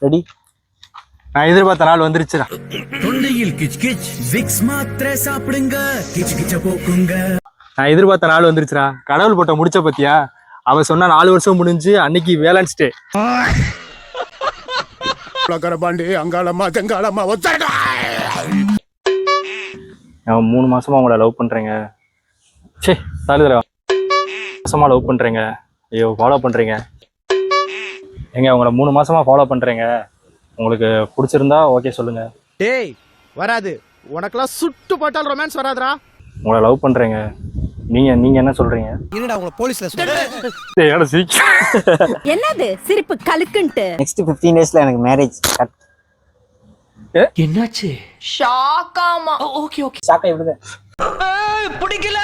Ready? நான் எதிர்பார்த்த நாள் வந்துருச்சுடா. தொண்டையில் கிச் கிச் விக்ஸ் மாத்திரை சாப்பிடுங்க கிச் கிச்ச போக்குங்க. நான் எதிர்பார்த்த நாள் வந்துருச்சுடா. கடவுள் போட்ட முடிச்ச பத்தியா? அவ சொன்னா 4 வருஷம் முடிஞ்சு அன்னைக்கு வேலன்ஸ் டே. பாண்டி அங்காளம்மா தெங்காளம்மா ஒத்தடா. நான் 3 மாசமா உங்களை லவ் பண்றேங்க. சே சாலுதல மாசமா லவ் பண்றேங்க. ஐயோ ஃபாலோ பண்றீங்க எங்க உங்களை 3 மாசமா ஃபாலோ பண்றேங்க. உங்களுக்கு பிடிச்சிருந்தா ஓகே சொல்லுங்க. டேய் வராது, உனக்கெல்லாம் சுட்டு போட்டால் ரொமான்ஸ் வராதுடா. உங்களை லவ் பண்றேங்க. நீங்க என்ன சொல்றீங்க? என்னடா உங்களை போலீஸ்ல என்னது சிரிப்பு கலுக்குன்ட்டு? நெக்ஸ்ட் 15 டேஸ்ல எனக்கு மேரேஜ். என்னாச்சு? ஷாக்காமா. ஷாக்கா இவ்வளவு பிடிக்கல.